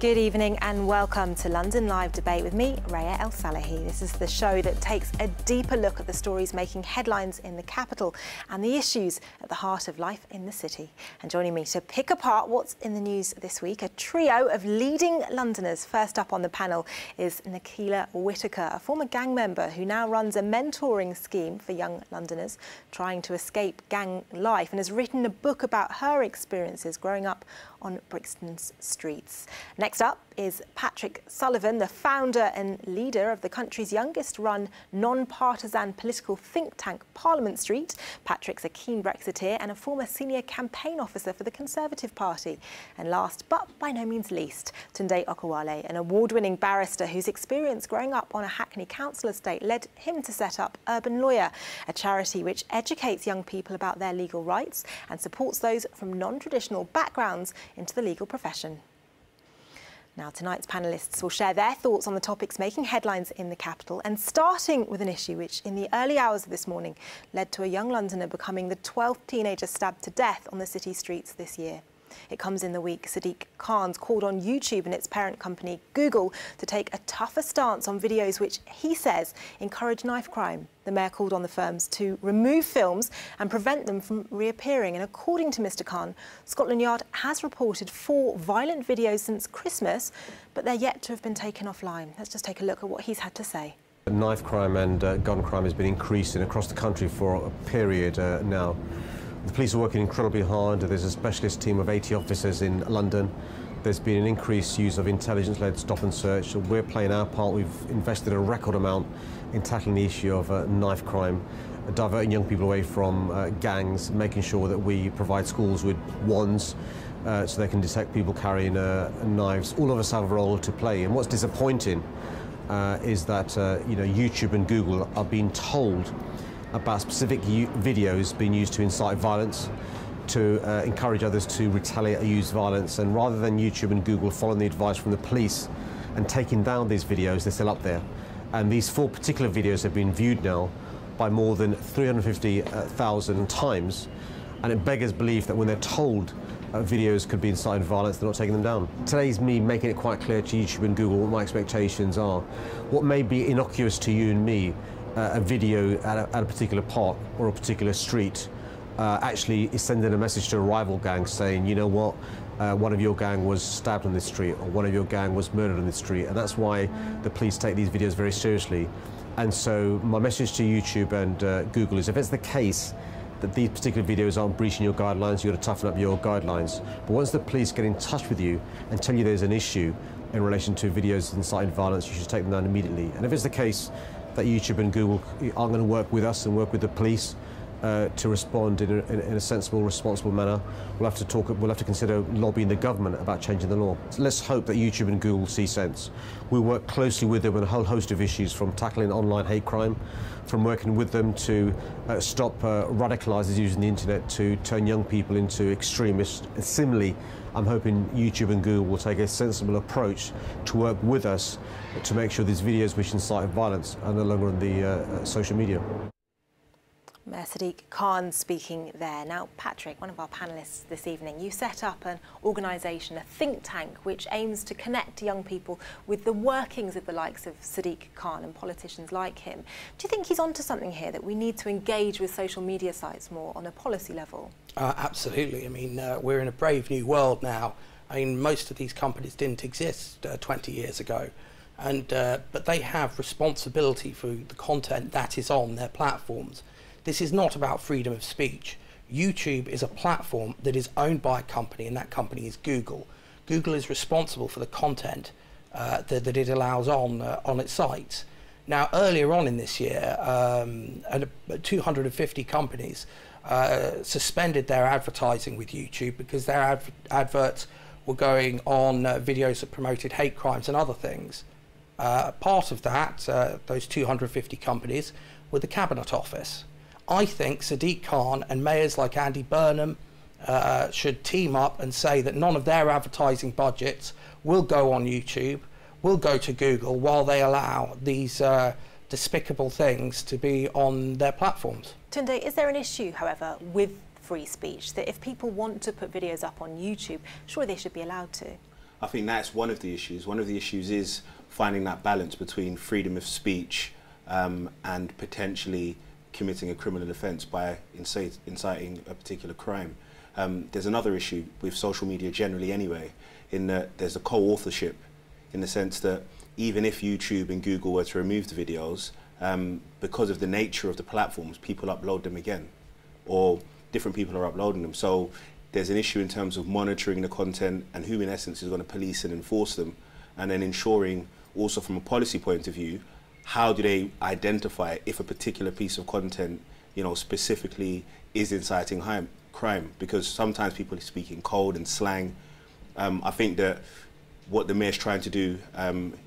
Good evening and welcome to London Live Debate with me, Raya El Salehi. This is the show that takes a deeper look at the stories making headlines in the capital and the issues at the heart of life in the city. And joining me to pick apart what's in the news this week, a trio of leading Londoners. First up on the panel is Nicola Whitaker, a former gang member who now runs a mentoring scheme for young Londoners trying to escape gang life and has written a book about her experiences growing up on Brixton's streets. Next up is Patrick Sullivan, the founder and leader of the country's youngest-run non-partisan political think tank, Parliament Street. Patrick's a keen Brexiteer and a former senior campaign officer for the Conservative Party. And last, but by no means least, Tunde Okawale, an award-winning barrister whose experience growing up on a Hackney council estate led him to set up Urban Lawyer, a charity which educates young people about their legal rights and supports those from non-traditional backgrounds into the legal profession. Now, tonight's panellists will share their thoughts on the topics making headlines in the capital, and starting with an issue which, in the early hours of this morning, led to a young Londoner becoming the 12th teenager stabbed to death on the city streets this year. It comes in the week Sadiq Khan's called on YouTube and its parent company, Google, to take a tougher stance on videos which he says encourage knife crime. The mayor called on the firms to remove films and prevent them from reappearing. And according to Mr Khan, Scotland Yard has reported 4 violent videos since Christmas, but they're yet to have been taken offline. Let's just take a look at what he's had to say. Knife crime and gun crime has been increasing across the country for a period now. The police are working incredibly hard. There's a specialist team of 80 officers in London. There's been an increased use of intelligence-led stop and search. We're playing our part. We've invested a record amount in tackling the issue of knife crime, diverting young people away from gangs, making sure that we provide schools with wands so they can detect people carrying knives. All of us have a role to play. And what's disappointing is that YouTube and Google are being told about specific videos being used to incite violence, to encourage others to retaliate or use violence. And rather than YouTube and Google following the advice from the police and taking down these videos, they're still up there. And these 4 particular videos have been viewed now by more than 350,000 times. And it beggars belief that when they're told videos could be inciting violence, they're not taking them down. Today's me making it quite clear to YouTube and Google what my expectations are. What may be innocuous to you and me, a video at a particular park or a particular street, actually is sending a message to a rival gang saying, you know what, one of your gang was stabbed on this street, or one of your gang was murdered on this street. And that's why the police take these videos very seriously. And so my message to YouTube and Google is, if it's the case that these particular videos aren't breaching your guidelines, you've got to toughen up your guidelines. But once the police get in touch with you and tell you there's an issue in relation to videos inciting violence, you should take them down immediately. And if it's the case that YouTube and Google are going to work with us and work with the police to respond in a sensible, responsible manner, we'll have to consider lobbying the government about changing the law. So let's hope that YouTube and Google see sense. We'll work closely with them on a whole host of issues, from tackling online hate crime, from working with them to stop radicalisers using the internet to turn young people into extremists. And similarly, I'm hoping YouTube and Google will take a sensible approach to work with us to make sure these videos which incite violence are no longer on the social media. Mayor Sadiq Khan speaking there. Now, Patrick, one of our panellists this evening, you set up an organisation, a think tank, which aims to connect young people with the workings of the likes of Sadiq Khan and politicians like him. Do you think he's onto something here, that we need to engage with social media sites more on a policy level? Absolutely. I mean, we're in a brave new world now. I mean, most of these companies didn't exist 20 years ago. But they have responsibility for the content that is on their platforms. This is not about freedom of speech. YouTube is a platform that is owned by a company, and that company is Google. Google is responsible for the content that it allows on its sites. Now, earlier on in this year, 250 companies suspended their advertising with YouTube because their adverts were going on videos that promoted hate crimes and other things. Part of that, those 250 companies, were the Cabinet Office. I think Sadiq Khan and mayors like Andy Burnham should team up and say that none of their advertising budgets will go on YouTube, will go to Google, while they allow these despicable things to be on their platforms. Tunde, is there an issue, however, with free speech, that if people want to put videos up on YouTube, surely they should be allowed to? I think that's one of the issues. One of the issues is finding that balance between freedom of speech and potentially committing a criminal offence by inciting a particular crime. There's another issue with social media generally anyway, in that there's a co-authorship, in the sense that even if YouTube and Google were to remove the videos, because of the nature of the platforms, people upload them again, or different people are uploading them. So there's an issue in terms of monitoring the content and who in essence is going to police and enforce them, and then ensuring also from a policy point of view, how do they identify if a particular piece of content, you know, specifically is inciting crime? Because sometimes people speak in code and slang. I think that what the mayor's trying to do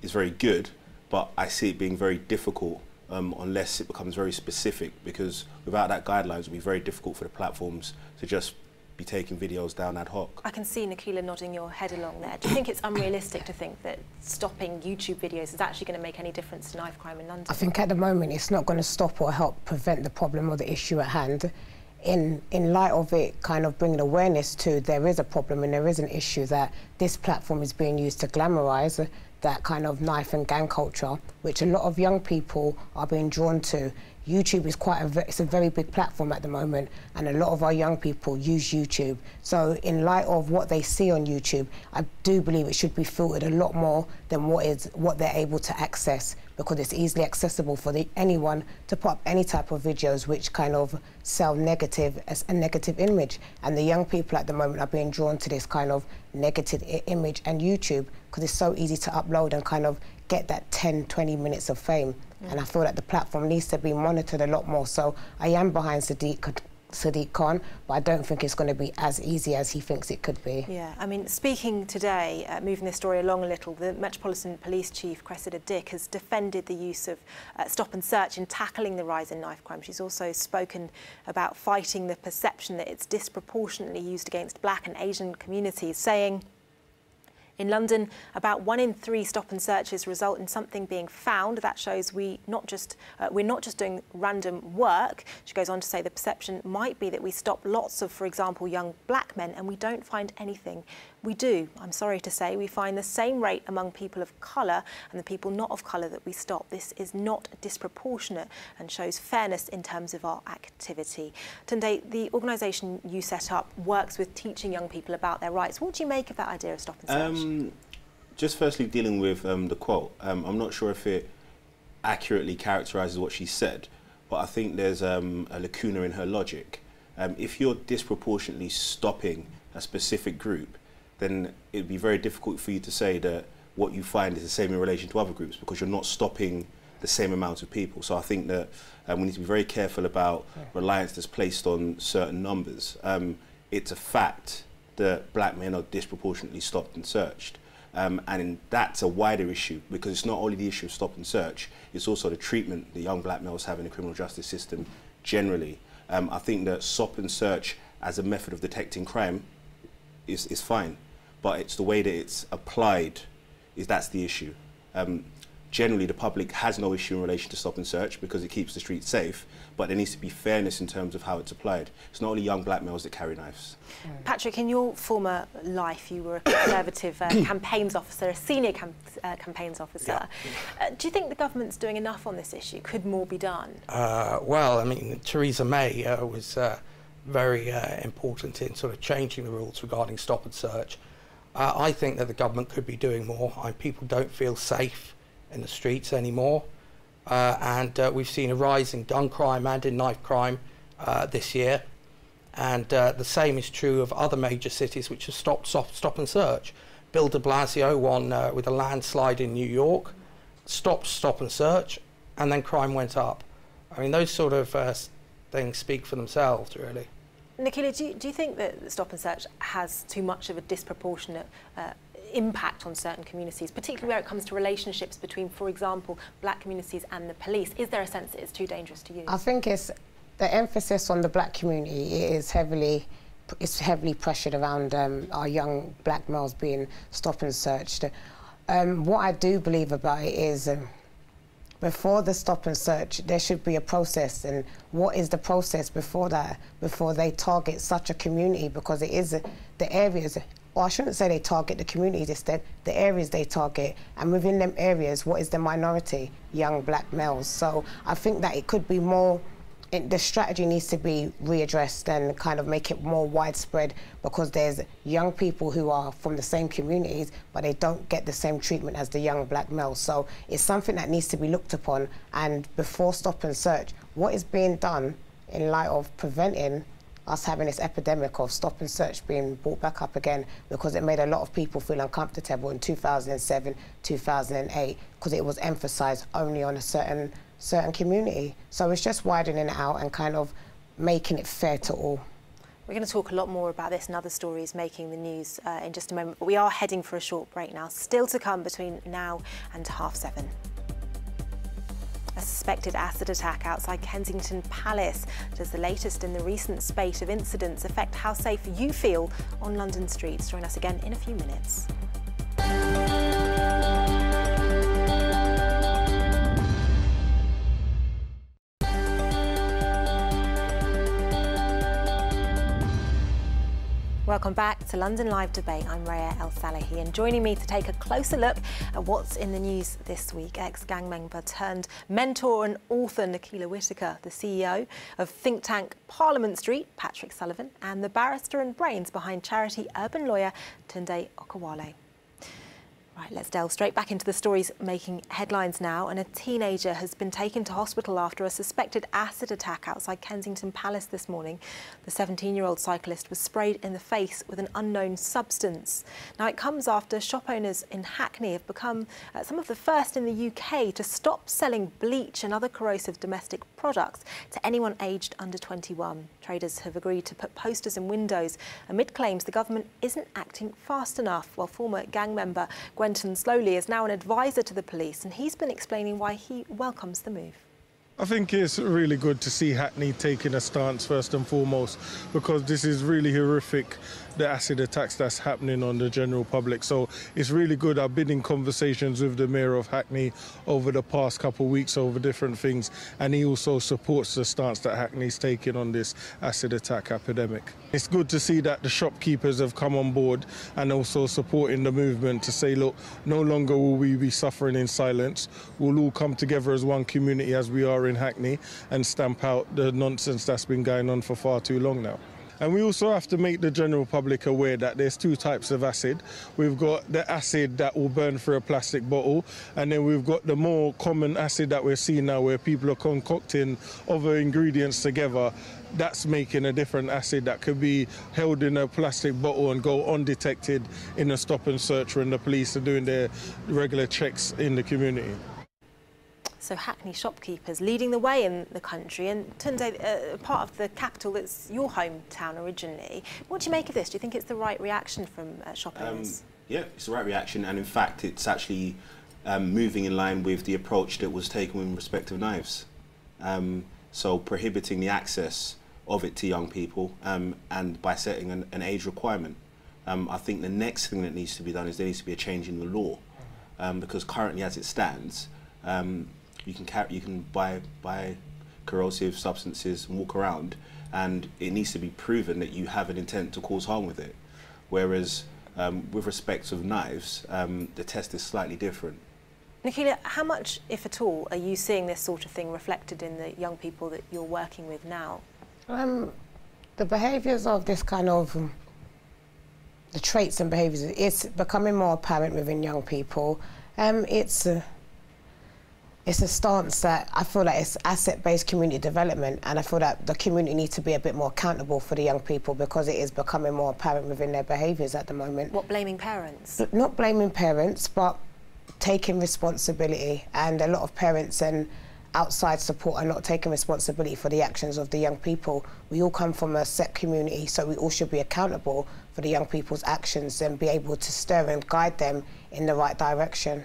is very good, but I see it being very difficult unless it becomes very specific, because without that guidelines, it will be very difficult for the platforms to just be taking videos down ad hoc. I can see Nicola nodding your head along there. Do you think it's unrealistic to think that stopping YouTube videos is actually going to make any difference to knife crime in London? I think at the moment it's not going to stop or help prevent the problem or the issue at hand. In light of it kind of bringing awareness to there is a problem and there is an issue, that this platform is being used to glamorise that kind of knife and gang culture, which a lot of young people are being drawn to. YouTube is it's a very big platform at the moment, and a lot of our young people use YouTube. So in light of what they see on YouTube, I do believe it should be filtered a lot more than what they're able to access, because it's easily accessible for anyone to put up any type of videos which kind of sell as a negative image. And the young people at the moment are being drawn to this kind of negative image and YouTube, because it's so easy to upload and kind of get that 10, 20 minutes of fame. And I feel that the platform needs to be monitored a lot more. So I am behind Sadiq Khan, but I don't think it's going to be as easy as he thinks it could be. Yeah, I mean, speaking today, moving this story along a little, the Metropolitan Police Chief, Cressida Dick, has defended the use of stop and search in tackling the rise in knife crime. She's also spoken about fighting the perception that it's disproportionately used against Black and Asian communities, saying, in London, about 1 in 3 stop and searches result in something being found. That shows we're not just doing random work. She goes on to say the perception might be that we stop lots of, for example, young Black men and we don't find anything. We do. I'm sorry to say we find the same rate among people of colour and the people not of colour that we stop. This is not disproportionate and shows fairness in terms of our activity. Tunde, the organisation you set up works with teaching young people about their rights. What do you make of that idea of stop and search? Just firstly dealing with the quote, I'm not sure if it accurately characterises what she said, but I think there's a lacuna in her logic. If you're disproportionately stopping a specific group, then it'd be very difficult for you to say that what you find is the same in relation to other groups, because you're not stopping the same amount of people. So I think that we need to be very careful about reliance that's placed on certain numbers. It's a fact that Black men are disproportionately stopped and searched. And that's a wider issue, because it's not only the issue of stop and search, it's also the treatment that young Black males have in the criminal justice system generally. I think that stop and search as a method of detecting crime is fine, but it's the way that it's applied that's the issue. Generally, the public has no issue in relation to stop and search because it keeps the streets safe, but there needs to be fairness in terms of how it's applied. It's not only young Black males that carry knives. Patrick, in your former life, you were a Conservative campaigns officer, a senior campaigns officer. Yeah. Do you think the government's doing enough on this issue? Could more be done? Well, I mean, Theresa May was very important in sort of changing the rules regarding stop and search. I think that the government could be doing more. People don't feel safe in the streets anymore, and we've seen a rise in gun crime and in knife crime this year, and the same is true of other major cities which have stopped stop and search. Bill de Blasio won with a landslide in New York, stopped stop and search, and then crime went up. I mean, those sort of things speak for themselves, really. Nicola, do you think that stop and search has too much of a disproportionate impact on certain communities, particularly where it comes to relationships between, for example, Black communities and the police? Is there a sense that it's too dangerous to use? I think it's the emphasis on the Black community is heavily pressured around our young Black males being stopped and searched. What I do believe about it is before the stop and search, there should be a process. And what is the process before that, before they target such a community? Because it is the areas or I shouldn't say they target the communities, instead the areas they target, and within them areas, what is the minority? Young black males. So I think that it could be more, the strategy needs to be readdressed and kind of make it more widespread, because there's young people who are from the same communities, but they don't get the same treatment as the young black males. So it's something that needs to be looked upon, and before stop and search, what is being done in light of preventing us having this epidemic of stop and search being brought back up again, because it made a lot of people feel uncomfortable in 2007, 2008, because it was emphasised only on a certain community. So it's just widening it out and kind of making it fair to all. We're going to talk a lot more about this and other stories making the news in just a moment, but we are heading for a short break now. Still to come between now and 7:30. A suspected acid attack outside Kensington Palace. Does the latest in the recent spate of incidents affect how safe you feel on London streets? Join us again in a few minutes. Welcome back to London Live Debate. I'm Raya El-Salehi, and joining me to take a closer look at what's in the news this week, ex-gang member turned mentor and author Nicola Whittaker, the CEO of think tank Parliament Street, Patrick Sullivan, and the barrister and brains behind charity urban lawyer Tunde Okawale. Right, let's delve straight back into the stories making headlines now. And a teenager has been taken to hospital after a suspected acid attack outside Kensington Palace this morning. The 17-year-old cyclist was sprayed in the face with an unknown substance. Now, it comes after shop owners in Hackney have become some of the first in the UK to stop selling bleach and other corrosive domestic products to anyone aged under 21. Traders have agreed to put posters in windows amid claims the government isn't acting fast enough, while former gang member Gwenton Slowly is now an advisor to the police, and he's been explaining why he welcomes the move. I think it's really good to see Hackney taking a stance first and foremost, because this is really horrific, the acid attacks that's happening on the general public. So it's really good. I've been in conversations with the Mayor of Hackney over the past couple of weeks over different things, and he also supports the stance that Hackney's taking on this acid attack epidemic. It's good to see that the shopkeepers have come on board and also supporting the movement to say, look, no longer will we be suffering in silence. We'll all come together as one community as we are in Hackney and stamp out the nonsense that's been going on for far too long now. And we also have to make the general public aware that there's two types of acid. We've got the acid that will burn through a plastic bottle, and then we've got the more common acid that we're seeing now, where people are concocting other ingredients together. That's making a different acid that could be held in a plastic bottle and go undetected in a stop and search when the police are doing their regular checks in the community. So Hackney shopkeepers leading the way in the country, and Tunde, part of the capital that's your hometown originally. What do you make of this? Do you think it's the right reaction from shop owners? Yeah, it's the right reaction, and in fact it's actually moving in line with the approach that was taken in respect of knives. So prohibiting the access of it to young people, and by setting an age requirement. I think the next thing that needs to be done is there needs to be a change in the law, because currently as it stands, you can buy corrosive substances and walk around, and it needs to be proven that you have an intent to cause harm with it. Whereas with respect to knives, the test is slightly different. Nicola, how much, if at all, are you seeing this sort of thing reflected in the young people that you're working with now? The behaviours of this kind of, the traits and behaviours, it's becoming more apparent within young people. It's a stance that I feel like it's asset-based community development, and I feel that the community needs to be a bit more accountable for the young people, because it is becoming more apparent within their behaviours at the moment. What, blaming parents? Not blaming parents, but taking responsibility, and a lot of parents and outside support are not taking responsibility for the actions of the young people. We all come from a set community, so we all should be accountable for the young people's actions and be able to steer and guide them in the right direction.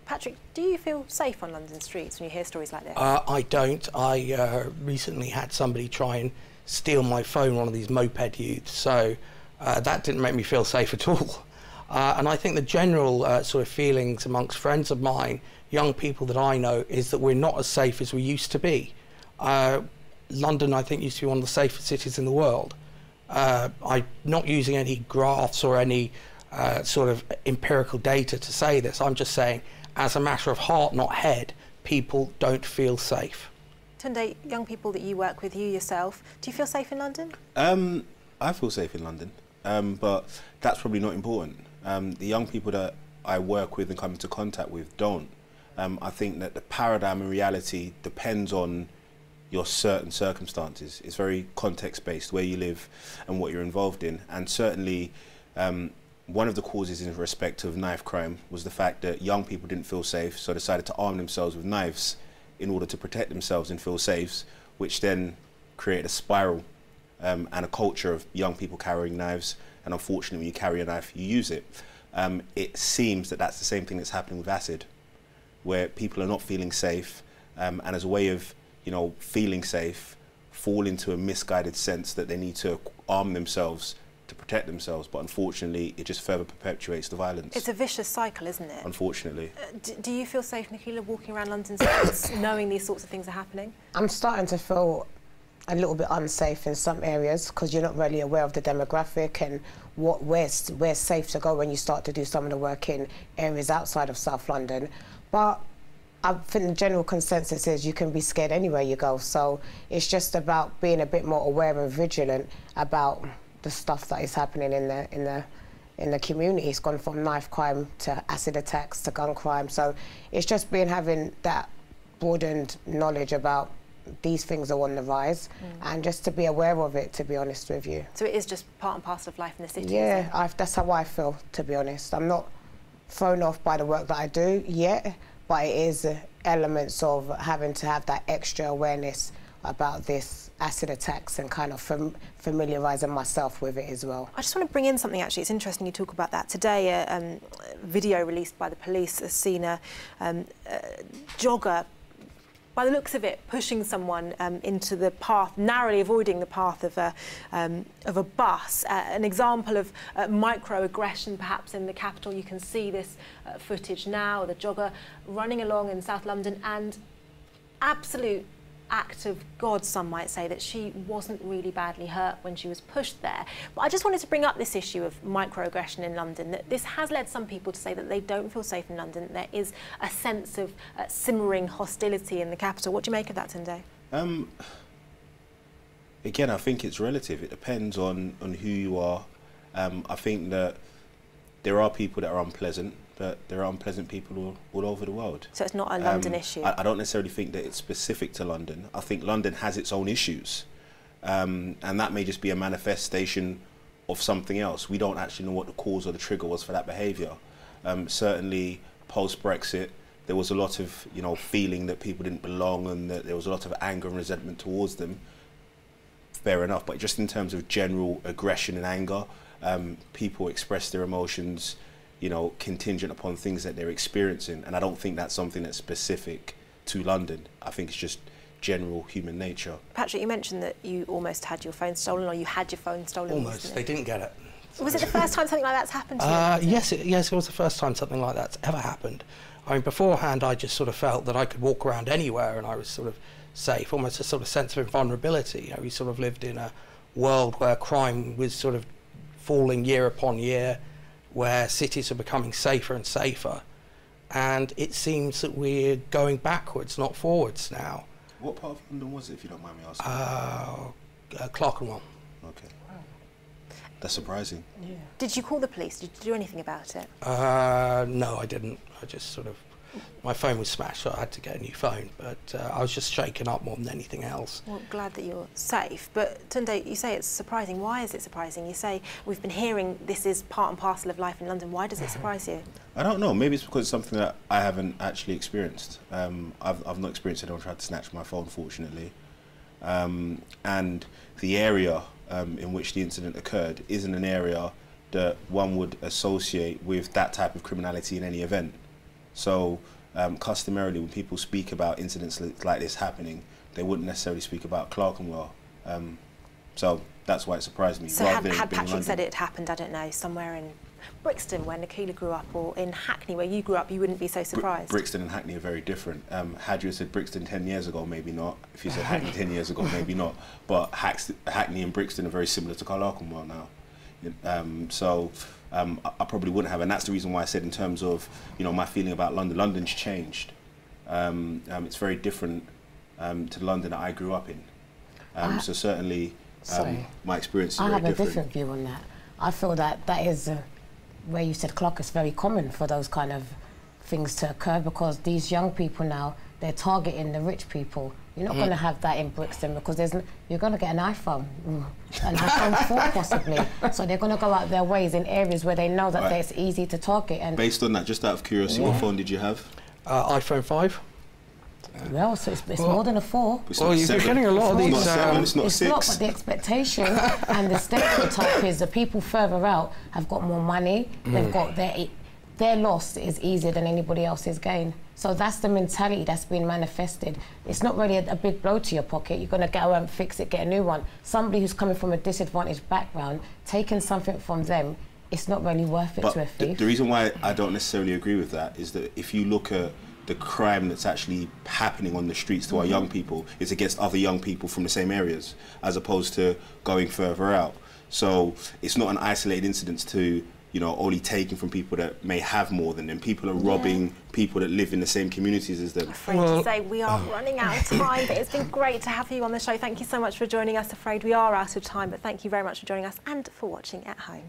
Patrick, do you feel safe on London streets when you hear stories like this? I don't. I recently had somebody try and steal my phone, one of these moped youths, so that didn't make me feel safe at all. And I think the general sort of feelings amongst friends of mine, young people that I know, is that we're not as safe as we used to be. London, I think, used to be one of the safest cities in the world. I'm not using any graphs or any sort of empirical data to say this. I'm just saying, as a matter of heart, not head, people don't feel safe. Tunde, young people that you work with, you yourself, do you feel safe in London? I feel safe in London, but that's probably not important. The young people that I work with and come into contact with don't. I think that the paradigm in reality depends on your certain circumstances. It's very context-based, where you live and what you're involved in. And certainly, one of the causes in respect of knife crime was the fact that young people didn't feel safe, so decided to arm themselves with knives in order to protect themselves and feel safe, which then created a spiral and a culture of young people carrying knives. And unfortunately, when you carry a knife, you use it. It seems that that's the same thing that's happening with acid, where people are not feeling safe, and as a way of, you know, feeling safe, fall into a misguided sense that they need to arm themselves to protect themselves, but unfortunately it just further perpetuates the violence. It's a vicious cycle, isn't it? Unfortunately. Do you feel safe, Nicola, walking around London streets knowing these sorts of things are happening? I'm starting to feel a little bit unsafe in some areas because you're not really aware of the demographic and where's safe to go when you start to do some of the work in areas outside of South London. But I think the general consensus is you can be scared anywhere you go. So it's just about being a bit more aware and vigilant about the stuff that is happening in the community. It's gone from knife crime to acid attacks to gun crime. So it's just having that broadened knowledge about these things are on the rise, and just to be aware of it, to be honest with you. So it is just part and parcel of life in the city, yeah, isn't it? That's how I feel, to be honest. I'm not thrown off by the work that I do yet, but it is elements of having to have that extra awareness about this acid attacks and kind of familiarising myself with it as well. I just want to bring in something, actually. It's interesting you talk about that. Today, a video released by the police has seen a jogger, by the looks of it, pushing someone into the path, narrowly avoiding the path of a bus. An example of microaggression, perhaps, in the capital. You can see this footage now, the jogger running along in South London, and absolute act of God, some might say, that she wasn't really badly hurt when she was pushed there. But I just wanted to bring up this issue of microaggression in London, that this has led some people to say that they don't feel safe in London. There is a sense of simmering hostility in the capital. What do you make of that, Tunde? Again, I think it's relative. It depends on who you are. I think that there are people that are unpleasant, but there are unpleasant people all over the world. So it's not a London issue? I don't necessarily think that it's specific to London. I think London has its own issues, and that may just be a manifestation of something else. We don't actually know what the cause or the trigger was for that behaviour. Certainly, post-Brexit, there was a lot of, you know, feeling that people didn't belong and that there was a lot of anger and resentment towards them. Fair enough, but just in terms of general aggression and anger, people express their emotions, you know, contingent upon things that they're experiencing, and I don't think that's something that's specific to London. I think it's just general human nature. Patrick, you mentioned that you almost had your phone stolen, or you had your phone stolen. Almost. Recently. They didn't get it. Was it the first time something like that's happened to you? Yes, it was the first time something like that's ever happened. I mean, beforehand, I just sort of felt that I could walk around anywhere and I was sort of safe, almost a sort of sense of invulnerability. You know, we sort of lived in a world where crime was sort of falling year upon year, where cities are becoming safer and safer, and it seems that we're going backwards, not forwards now. What part of London was it, if you don't mind me asking? Clerkenwell. Okay. That's surprising. Yeah. Did you call the police? Did you do anything about it? No, I didn't. I just sort of, my phone was smashed, so I had to get a new phone, but I was just shaken up more than anything else. Well, glad that you're safe. But Tunde, you say it's surprising. Why is it surprising? You say we've been hearing this is part and parcel of life in London. Why does it surprise you? I don't know. Maybe it's because it's something that I haven't actually experienced. I've not experienced anyone try to snatch my phone, fortunately. And the area in which the incident occurred isn't an area that one would associate with that type of criminality in any event. So customarily, when people speak about incidents like this happening, they wouldn't necessarily speak about Clerkenwell. So that's why it surprised me. So had Patrick said it happened, I don't know, somewhere in Brixton where Nicola grew up, or in Hackney where you grew up, you wouldn't be so surprised? Brixton and Hackney are very different. Had you said Brixton 10 years ago, maybe not. If you said Hackney 10 years ago, maybe not. But Hackney and Brixton are very similar to Clerkenwell now. So I probably wouldn't have. And that's the reason why I said in terms of, you know, my feeling about London. London's changed. It's very different to the London that I grew up in. So certainly my experience is very different. I have a different view on that. I feel that that is where you said clock is very common for those kind of things to occur, because these young people now, they're targeting the rich people. You're not going to have that in Brixton, because you're going to get an iPhone, an iPhone 4 possibly. So they're going to go out their ways in areas where they know that it's easy to target. And based on that, just out of curiosity, what phone did you have? iPhone 5. Well, so it's more than a 4. Well, you're getting a lot of these. It's not 6. It's not, but the expectation and the stereotype is the people further out have got more money. They've got their loss is easier than anybody else's gain. So that's the mentality that's been manifested. It's not really a big blow to your pocket. You're going to go and fix it, get a new one. Somebody who's coming from a disadvantaged background, taking something from them, it's not really worth it to a thief. The reason why I don't necessarily agree with that is that if you look at the crime that's actually happening on the streets to our young people, it's against other young people from the same areas, as opposed to going further out. So it's not an isolated incident to, you know, only taking from people that may have more than them. People are robbing people that live in the same communities as them. I'm afraid to say we are running out of time, but it's been great to have you on the show. Thank you so much for joining us. Afraid we are out of time, but thank you very much for joining us and for watching at home.